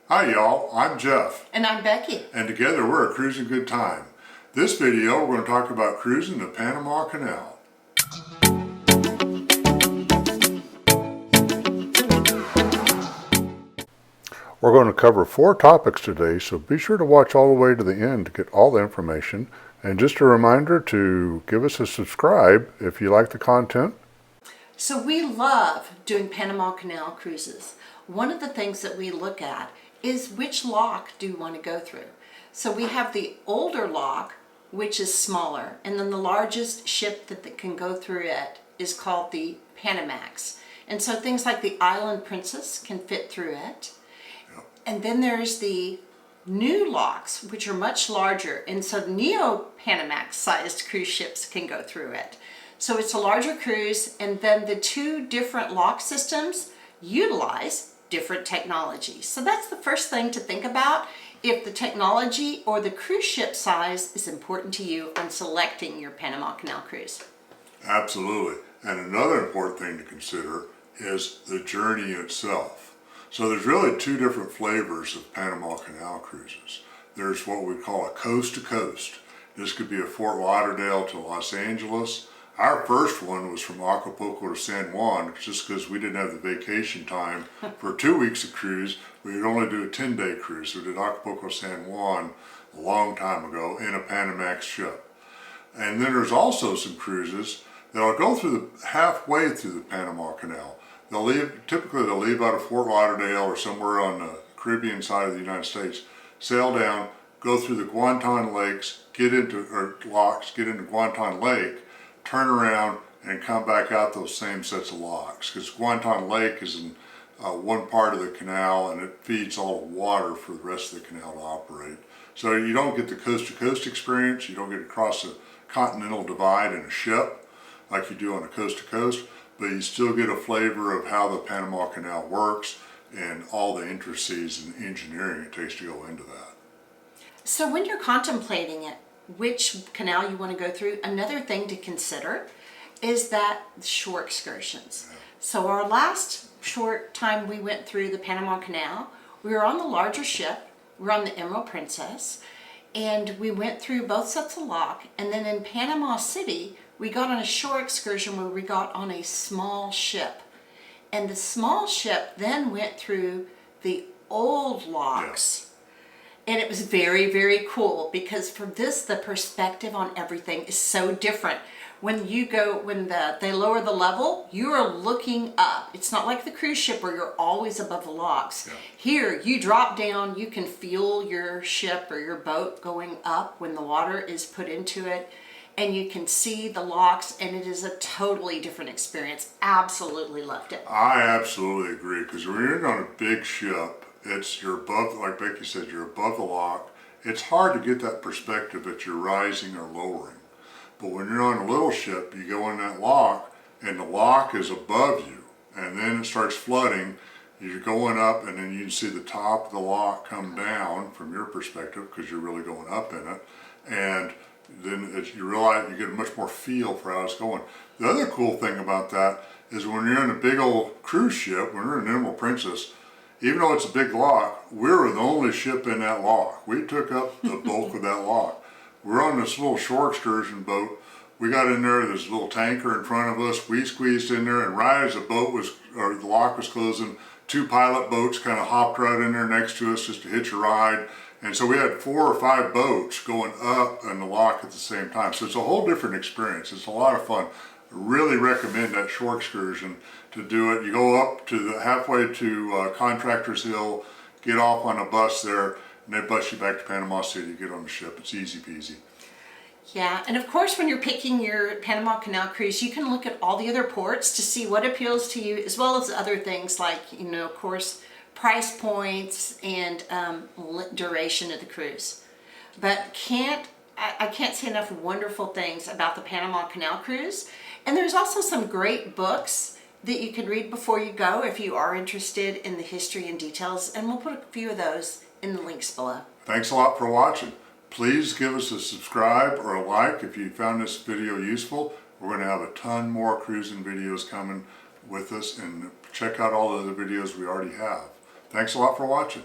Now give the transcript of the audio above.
Hi y'all, I'm Jeff. And I'm Becky. And together we're a Cruising Good Time. This video we're going to talk about cruising the Panama Canal. We're going to cover 4 topics today, so be sure to watch all the way to the end to get all the information. And just a reminder to give us a subscribe if you like the content. So we love doing Panama Canal cruises. One of the things that we look at is which lock do you want to go through. So we have the older lock, which is smaller, and then the largest ship that can go through it is called the Panamax. And so things like the Island Princess can fit through it. And then there's the new locks, which are much larger, and so Neo-Panamax sized cruise ships can go through it. So it's a larger cruise, and then the 2 different lock systems utilize different technology. So that's the first thing to think about if the technology or the cruise ship size is important to you on selecting your Panama Canal cruise. Absolutely. And another important thing to consider is the journey itself. So there's really 2 different flavors of Panama Canal cruises. There's what we call a coast to coast. This could be a Fort Lauderdale to Los Angeles. Our first one was from Acapulco to San Juan, just because we didn't have the vacation time for 2 weeks of cruise. We would only do a 10-day cruise. So we did Acapulco to San Juan a long time ago in a Panamax ship. And then there's also some cruises that'll go through halfway through the Panama Canal. Typically they'll leave out of Fort Lauderdale or somewhere on the Caribbean side of the United States, sail down, go through the Guantan Lakes, get into Guantan Lake, turn around and come back out those same sets of locks. Because Guantan Lake is in one part of the canal and it feeds all the water for the rest of the canal to operate. So you don't get the coast to coast experience, you don't get to cross the continental divide in a ship like you do on a coast to coast, but you still get a flavor of how the Panama Canal works and all the intricacies and engineering it takes to go into that. So when you're contemplating it, which canal you want to go through, another thing to consider is that shore excursions. Yeah. So our last short time we went through the Panama Canal, we were on the larger ship, we were on the Emerald Princess, and we went through both sets of lock, and then in Panama City, we got on a shore excursion where we got on a small ship. And the small ship then went through the old locks. Yeah. And it was very, very cool because for this, the perspective on everything is so different. When they lower the level, you are looking up. It's not like the cruise ship where you're always above the locks. Yeah. Here, you drop down, you can feel your ship or your boat going up when the water is put into it. And you can see the locks, and it is a totally different experience. Absolutely loved it. I absolutely agree, because when you're on a big ship, you're above, like Becky said, you're above the lock. It's hard to get that perspective that you're rising or lowering. But when you're on a little ship, you go in that lock, and the lock is above you, and then it starts flooding. You're going up, and then you can see the top of the lock come down from your perspective, because you're really going up in it. And then you realize you get a much more feel for how it's going. The other cool thing about that is when you're in a big old cruise ship, when you're in Emerald Princess, even though it's a big lock, we were the only ship in that lock. We took up the bulk of that lock. We're on this little shore excursion boat. We got in there, there's a little tanker in front of us. We squeezed in there, and right as the lock was closing, 2 pilot boats kind of hopped right in there next to us just to hitch a ride. And so we had 4 or 5 boats going up in the lock at the same time. So it's a whole different experience. It's a lot of fun. I really recommend that shore excursion to do it. You go up to halfway to Contractors Hill, get off on a bus there, and they bus you back to Panama City. You get on the ship. It's easy peasy. Yeah, and of course when you're picking your Panama Canal cruise, you can look at all the other ports to see what appeals to you, as well as other things like, of course, price points and duration of the cruise. But I can't say enough wonderful things about the Panama Canal cruise. And there's also some great books that you can read before you go if you are interested in the history and details, and we'll put a few of those in the links below. Thanks a lot for watching. Please give us a subscribe or a like if you found this video useful. We're going to have a ton more cruising videos coming with us, and check out all the other videos we already have. Thanks a lot for watching.